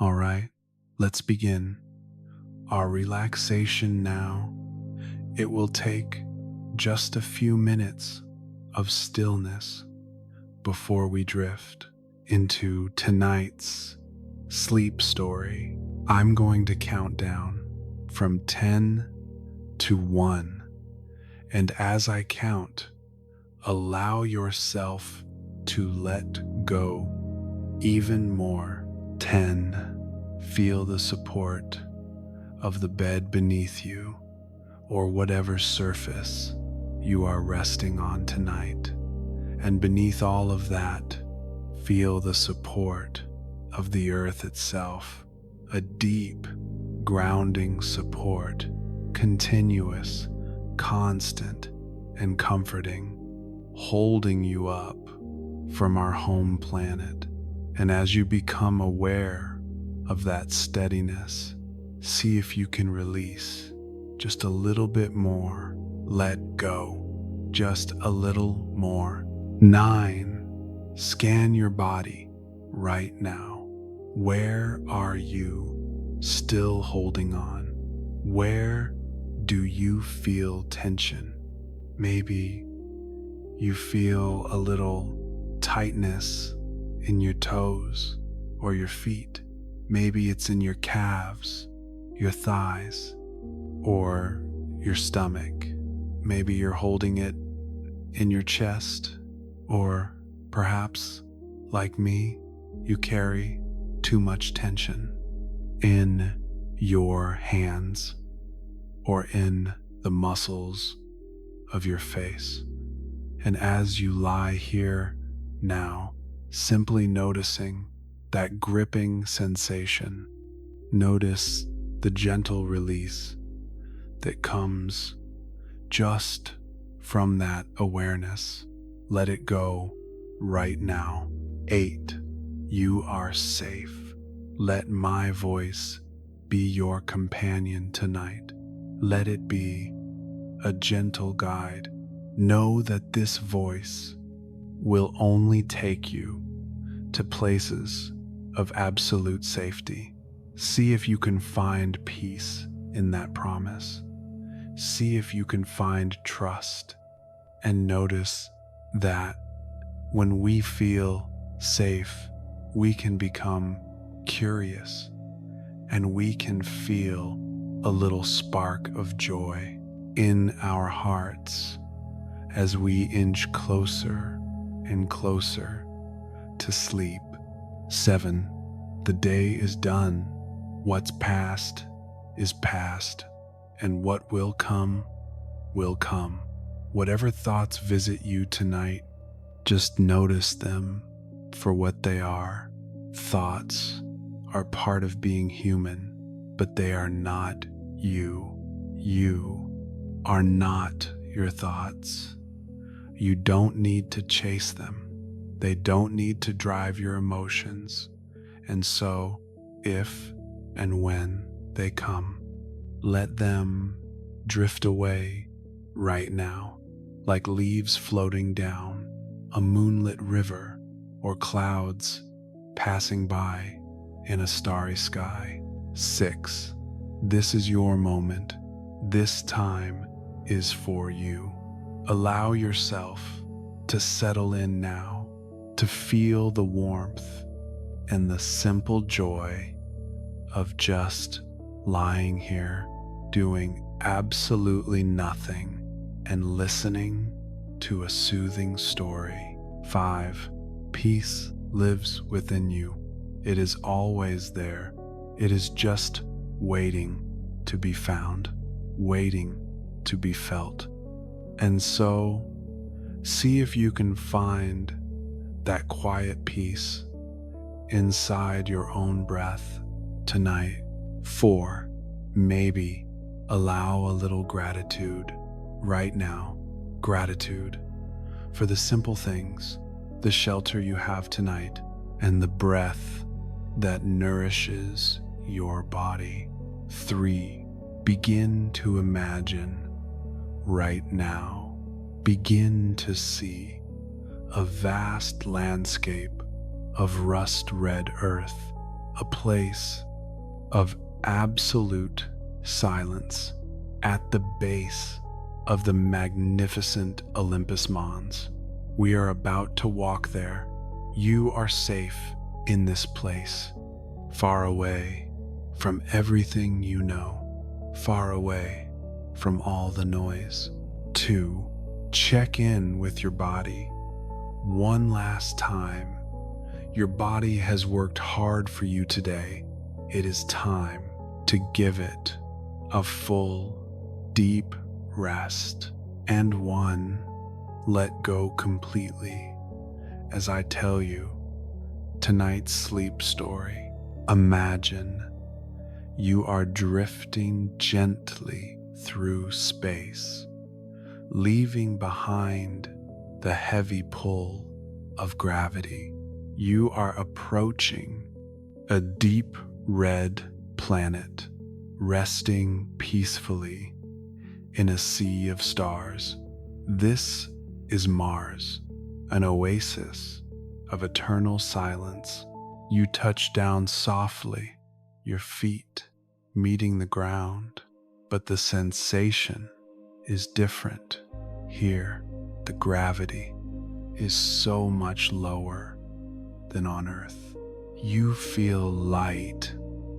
All right, let's begin our relaxation now. It will take just a few minutes of stillness before we drift into tonight's sleep story. I'm going to count down from 10 to 1, and as I count, allow yourself to let go even more. 10. Feel the support of the bed beneath you or whatever surface you are resting on tonight. And beneath all of that, feel the support of the earth itself, a deep, grounding support, continuous, constant, and comforting, holding you up from our home planet. And as you become aware of that steadiness, see if you can release just a little bit more. Let go just a little more. 9. Scan your body right now. Where are you still holding on? Where do you feel tension? Maybe you feel a little tightness in your toes or your feet. Maybe it's in your calves, your thighs, or your stomach. Maybe you're holding it in your chest, or perhaps, like me, you carry too much tension in your hands or in the muscles of your face. And as you lie here now, simply noticing that gripping sensation, notice the gentle release that comes just from that awareness. Let it go right now. 8. You are safe. Let my voice be your companion tonight. Let it be a gentle guide. Know that this voice will only take you to places of absolute safety. See if you can find peace in that promise. See if you can find trust, and notice that when we feel safe, we can become curious and we can feel a little spark of joy in our hearts as we inch closer and closer to sleep. 7. The day is done. What's past is past, and what will come will come. Whatever thoughts visit you tonight, just notice them for what they are. Thoughts are part of being human, but they are not you. You are not your thoughts. You don't need to chase them. They don't need to drive your emotions. And so, if and when they come, let them drift away right now, like leaves floating down a moonlit river or clouds passing by in a starry sky. 6. This is your moment. This time is for you. Allow yourself to settle in now, to feel the warmth and the simple joy of just lying here, doing absolutely nothing and listening to a soothing story. 5. Peace lives within you. It is always there. It is just waiting to be found, waiting to be felt. And so, see if you can find that quiet peace inside your own breath tonight. 4. Maybe allow a little gratitude right now. Gratitude for the simple things, the shelter you have tonight, and the breath that nourishes your body. 3. Begin to imagine right now. Begin to see a vast landscape of rust-red earth, a place of absolute silence at the base of the magnificent Olympus Mons. We are about to walk there. You are safe in this place, far away from everything you know, far away from all the noise. 2. Check in with your body. One last time. Your body has worked hard for you today. It is time to give it a full, deep rest. And 1, let go completely as I tell you tonight's sleep story. Imagine you are drifting gently through space, leaving behind the heavy pull of gravity. You are approaching a deep red planet, resting peacefully in a sea of stars. This is Mars, an oasis of eternal silence. You touch down softly, your feet meeting the ground, but the sensation is different. Here, the gravity is so much lower than on Earth. You feel light,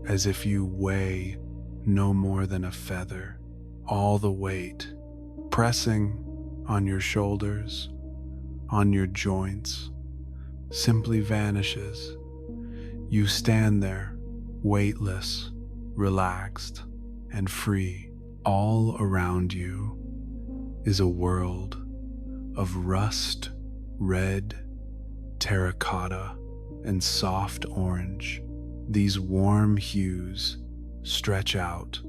as if you weigh no more than a feather. All the weight pressing on your shoulders, on your joints, simply vanishes. You stand there, weightless, relaxed, and free. All around you is a world of rust, red, terracotta, and soft orange. These warm hues stretch out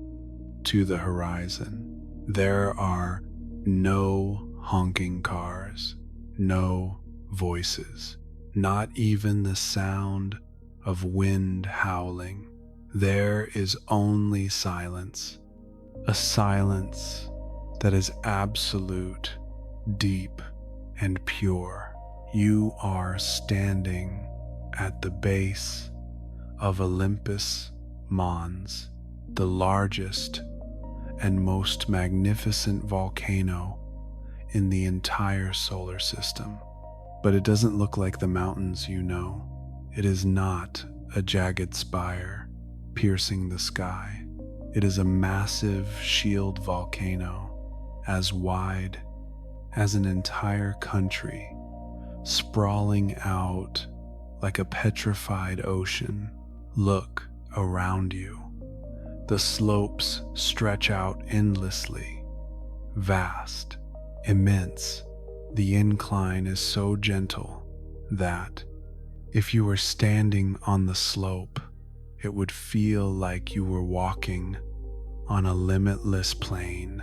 to the horizon. There are no honking cars, no voices, not even the sound of wind howling. There is only silence, a silence that is absolute, deep, and pure. You are standing at the base of Olympus Mons, the largest and most magnificent volcano in the entire solar system. But it doesn't look like the mountains you know. It is not a jagged spire piercing the sky. It is a massive shield volcano, as wide as an entire country, sprawling out like a petrified ocean. Look around you. The slopes stretch out endlessly, vast, immense. The incline is so gentle that if you were standing on the slope, it would feel like you were walking on a limitless plain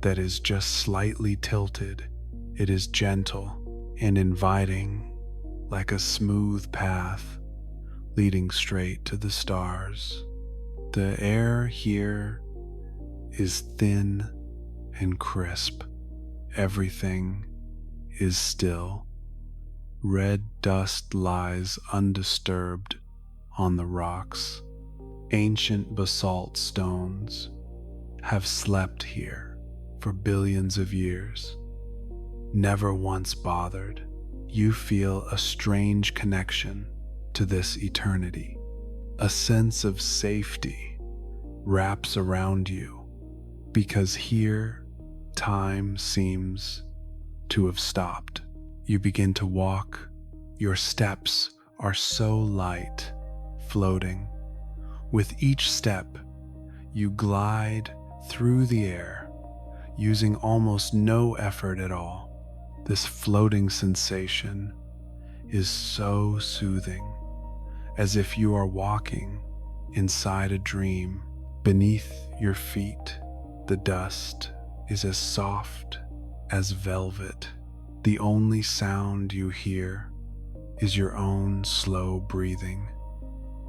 that is just slightly tilted. It is gentle and inviting, like a smooth path leading straight to the stars. The air here is thin and crisp. Everything is still. Red dust lies undisturbed on the rocks. Ancient basalt stones have slept here for billions of years, never once bothered. You feel a strange connection to this eternity. A sense of safety wraps around you because here time seems to have stopped. You begin to walk. Your steps are so light, floating. With each step, you glide through the air, using almost no effort at all. This floating sensation is so soothing, as if you are walking inside a dream. Beneath your feet, the dust is as soft as velvet. The only sound you hear is your own slow breathing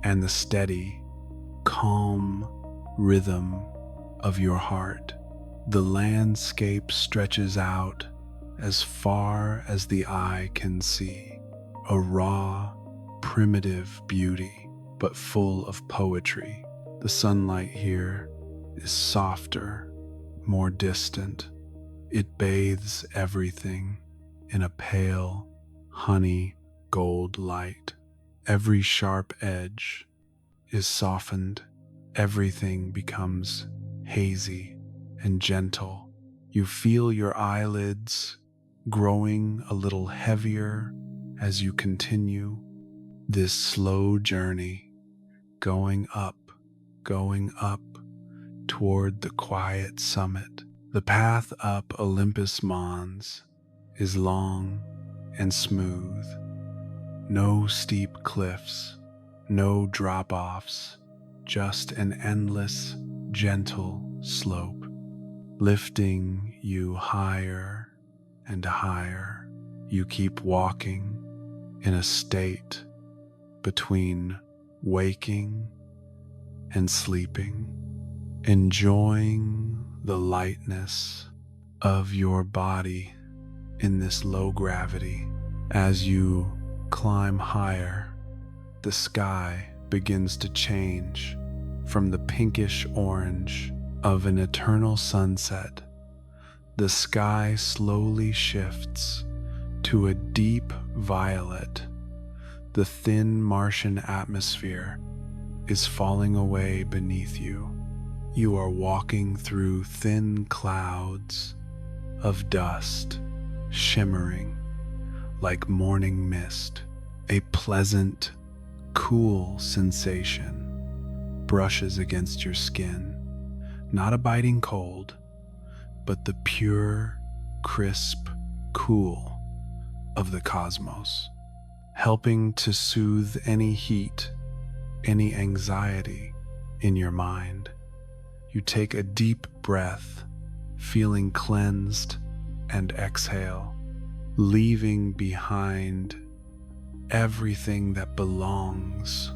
and the steady, calm rhythm of your heart. The landscape stretches out as far as the eye can see, a raw, primitive beauty. but full of poetry. The sunlight here is softer, more distant. It bathes everything in a pale, honey gold light. Every sharp edge is softened. Everything becomes hazy and gentle. You feel your eyelids growing a little heavier as you continue this slow journey, going up toward the quiet summit. The path up Olympus Mons is long and smooth. No steep cliffs, no drop-offs, just an endless, gentle slope, lifting you higher and higher. You keep walking in a state between waking and sleeping, enjoying the lightness of your body in this low gravity. As you climb higher, the sky begins to change from the pinkish orange of an eternal sunset. The sky slowly shifts to a deep violet. The thin Martian atmosphere is falling away beneath you. You are walking through thin clouds of dust, shimmering like morning mist. A pleasant, cool sensation brushes against your skin. Not a biting cold, but the pure, crisp cool of the cosmos, helping to soothe any heat, any anxiety in your mind. You take a deep breath, feeling cleansed, and exhale, leaving behind everything that belongs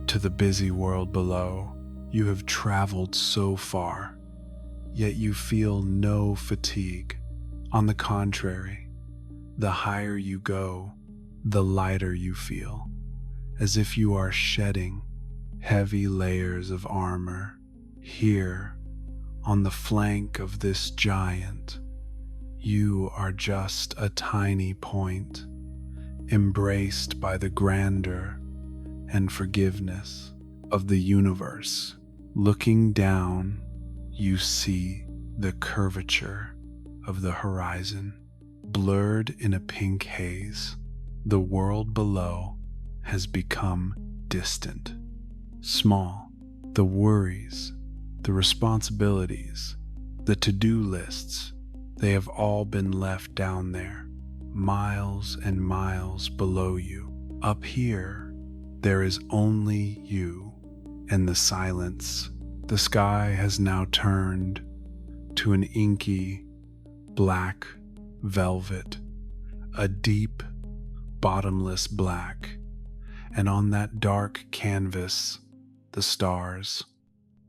to the busy world below. You have traveled so far, yet you feel no fatigue. On the contrary, the higher you go, the lighter you feel, as if you are shedding heavy layers of armor. Here, on the flank of this giant, you are just a tiny point, embraced by the grandeur and forgiveness of the universe. Looking down, you see the curvature of the horizon, blurred in a pink haze. The world below has become distant, small. The worries, the responsibilities, the to-do lists, they have all been left down there, miles and miles below you. Up here, there is only you and the silence. The sky has now turned to an inky, black velvet, a deep, bottomless black, and on that dark canvas, the stars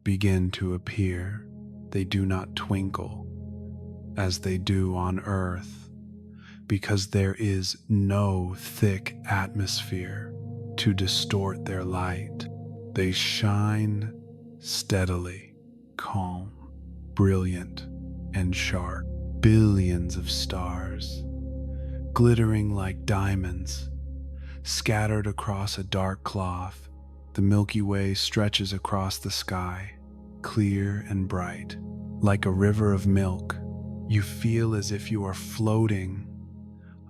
begin to appear. They do not twinkle as they do on Earth, because there is no thick atmosphere to distort their light. They shine steadily, calm, brilliant, and sharp. Billions of stars, glittering like diamonds, scattered across a dark cloth. The Milky Way stretches across the sky, clear and bright, like a river of milk. You feel as if you are floating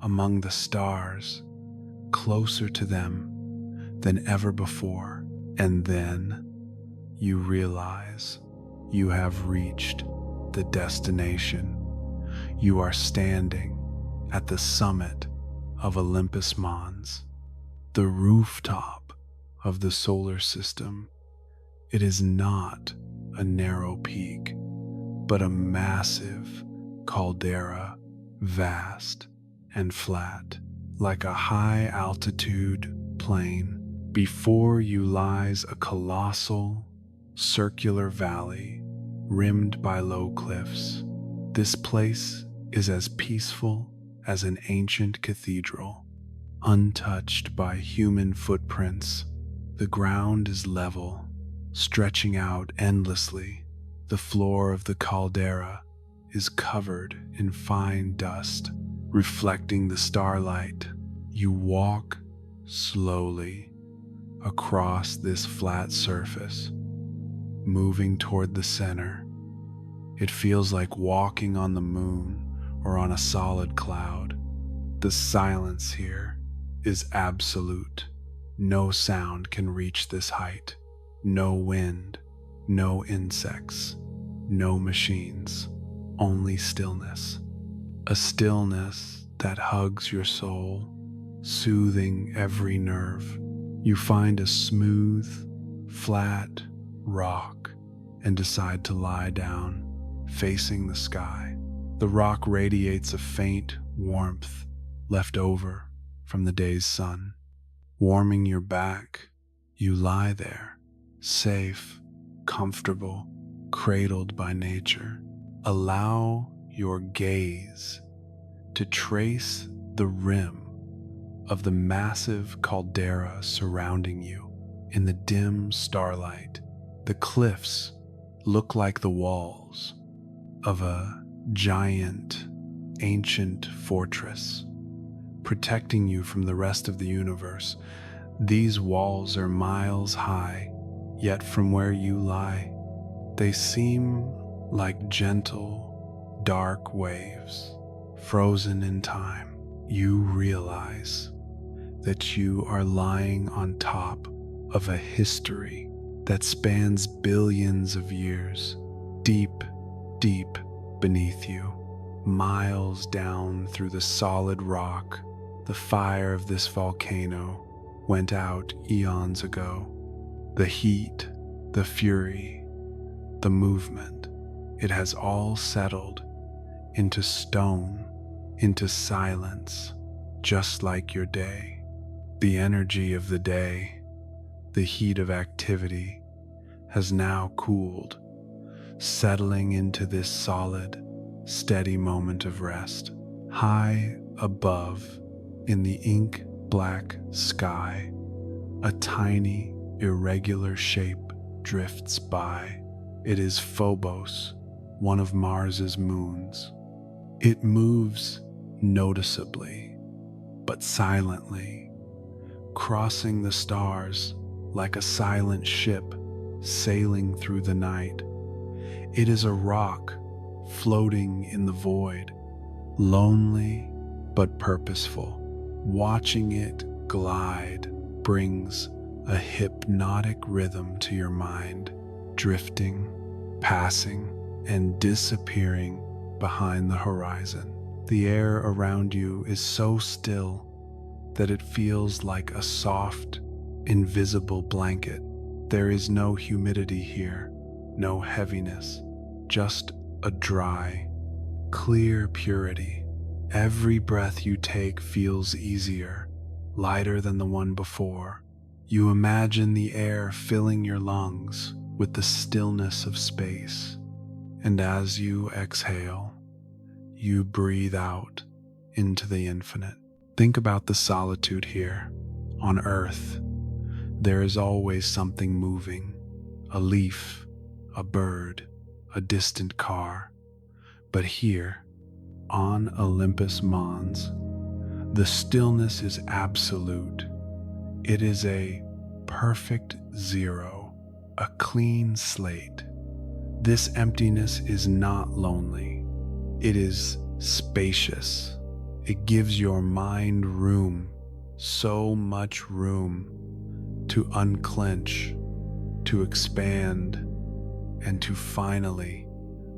among the stars, closer to them than ever before. And then you realize you have reached the destination. You are standing at the summit of Olympus Mons, the rooftop of the solar system. It is not a narrow peak, but a massive caldera, vast and flat, like a high-altitude plane. Before you lies a colossal, circular valley rimmed by low cliffs. This place is as peaceful as an ancient cathedral, untouched by human footprints. The ground is level, stretching out endlessly. The floor of the caldera is covered in fine dust, reflecting the starlight. You walk slowly across this flat surface, moving toward the center. It feels like walking on the moon or on a solid cloud. The silence here is absolute. No sound can reach this height. No wind, no insects, no machines, only stillness. A stillness that hugs your soul, soothing every nerve. You find a smooth, flat rock and decide to lie down, facing the sky. The rock radiates a faint warmth left over from the day's sun. Warming your back, you lie there, safe, comfortable, cradled by nature. Allow your gaze to trace the rim of the massive caldera surrounding you. In the dim starlight, the cliffs look like the walls of a giant, ancient fortress, protecting you from the rest of the universe. These walls are miles high, yet from where you lie, they seem like gentle, dark waves, frozen in time. You realize that you are lying on top of a history that spans billions of years, deep, deep beneath you. Miles down through the solid rock, the fire of this volcano went out eons ago. The heat, the fury, the movement, it has all settled into stone, into silence, just like your day. The energy of the day, the heat of activity, has now cooled, settling into this solid, steady moment of rest. High above, in the ink-black sky, a tiny, irregular shape drifts by. It is Phobos, one of Mars's moons. It moves noticeably, but silently, crossing the stars like a silent ship sailing through the night. It is a rock floating in the void, lonely but purposeful. Watching it glide brings a hypnotic rhythm to your mind, drifting, passing, and disappearing behind the horizon. The air around you is so still that it feels like a soft, invisible blanket. There is no humidity here, no heaviness, just a dry, clear purity. Every breath you take feels easier, lighter than the one before. You imagine the air filling your lungs with the stillness of space, and as you exhale, you breathe out into the infinite. Think about the solitude here. On Earth, there is always something moving, a leaf, a bird, a distant car. But here, on Olympus Mons, the stillness is absolute. It is a perfect zero, a clean slate. This emptiness is not lonely. It is spacious. It gives your mind room, so much room to unclench, to expand, and to finally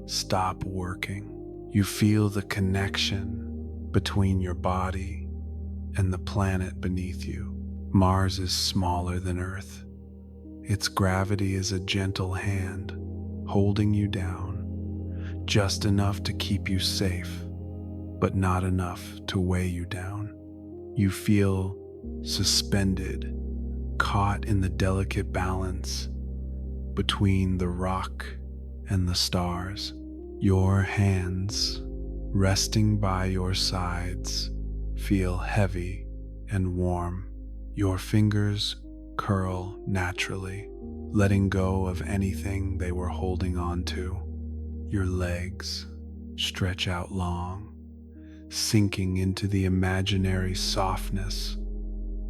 stop working. You feel the connection between your body and the planet beneath you. Mars is smaller than Earth. Its gravity is a gentle hand holding you down, just enough to keep you safe, but not enough to weigh you down. You feel suspended, caught in the delicate balance between the rock and the stars. Your hands, resting by your sides, feel heavy and warm. Your fingers curl naturally, letting go of anything they were holding on to. Your legs stretch out long, sinking into the imaginary softness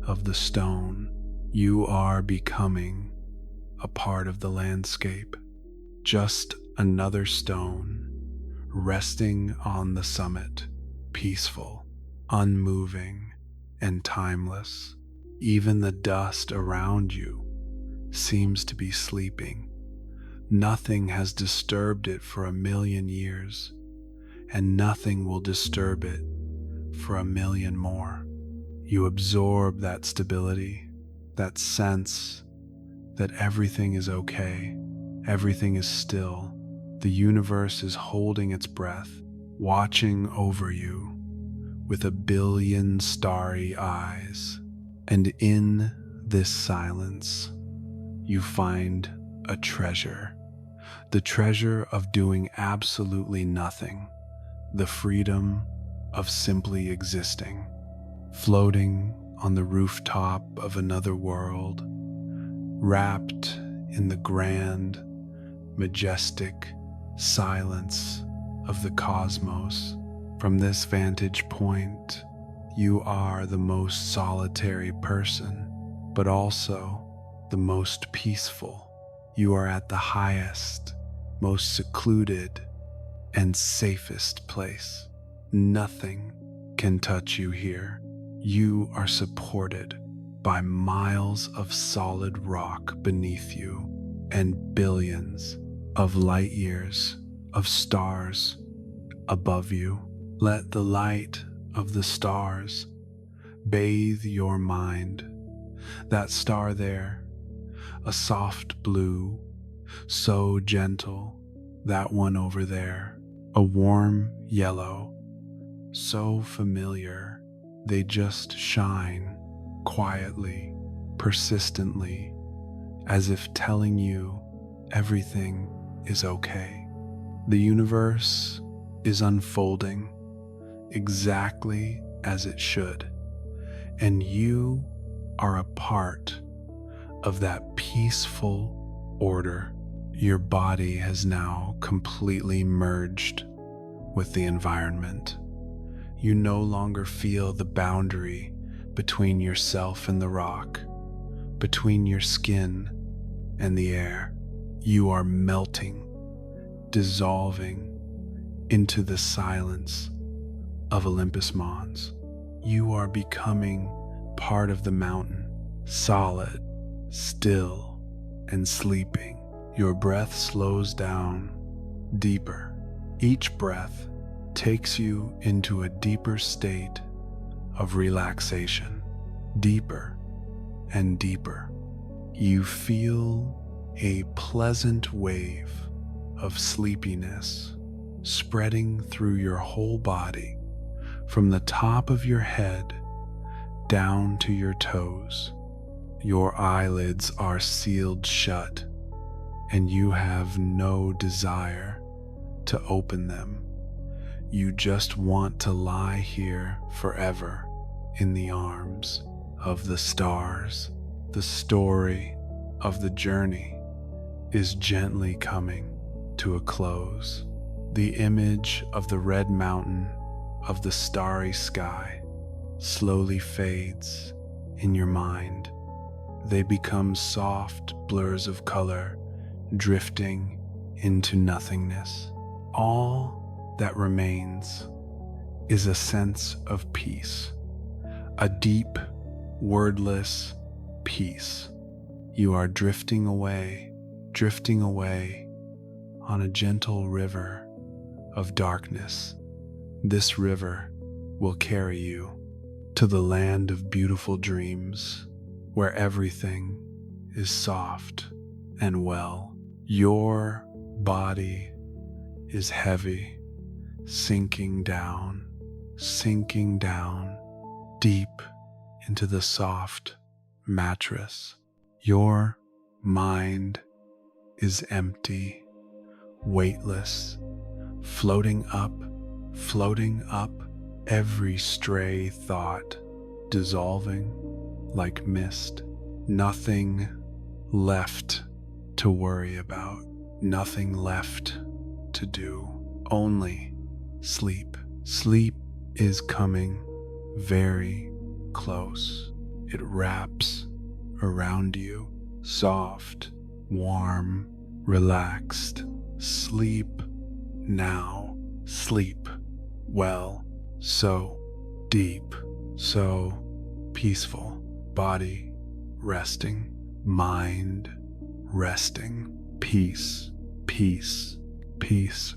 of the stone. You are becoming a part of the landscape, just another stone resting on the summit, peaceful, unmoving, and timeless. Even the dust around you seems to be sleeping. Nothing has disturbed it for 1,000,000 years, and nothing will disturb it for 1,000,000 more. You absorb that stability, that sense that everything is okay, everything is still. The universe is holding its breath, watching over you with 1,000,000,000 starry eyes. And in this silence, you find a treasure, the treasure of doing absolutely nothing, the freedom of simply existing, floating on the rooftop of another world, wrapped in the grand, majestic silence of the cosmos. From this vantage point, you are the most solitary person, but also the most peaceful. You are at the highest, most secluded, and safest place. Nothing can touch you here. You are supported by miles of solid rock beneath you and billions of light years of stars above you. Let the light of the stars bathe your mind. That star there, a soft blue, so gentle. That one over there, a warm yellow, so familiar. They just shine quietly, persistently, as if telling you everything is okay. The universe is unfolding exactly as it should, and you are a part of that peaceful order. Your body has now completely merged with the environment. You no longer feel the boundary between yourself and the rock, between your skin and the air. You are melting, dissolving into the silence of Olympus Mons. You are becoming part of the mountain, solid, still, and sleeping. Your breath slows down deeper. Each breath takes you into a deeper state of relaxation, deeper and deeper. You feel a pleasant wave of sleepiness spreading through your whole body, from the top of your head down to your toes. Your eyelids are sealed shut, and you have no desire to open them. You just want to lie here forever in the arms of the stars. The story of the journey is gently coming to a close. The image of the red mountain, of the starry sky, slowly fades in your mind. They become soft blurs of color, drifting into nothingness. All that remains is a sense of peace, a deep, wordless peace. You are drifting away on a gentle river of darkness. This river will carry you to the land of beautiful dreams, where everything is soft and well. Your body is heavy, sinking down deep into the soft mattress. Your mind is empty, weightless, floating up, every stray thought dissolving like mist Nothing left to worry about, nothing left to do, only sleep. Sleep is coming very close. It wraps around you, soft, warm, relaxed. Sleep now. Sleep well, so deep, so peaceful. Body resting, mind resting. Peace, peace, peace.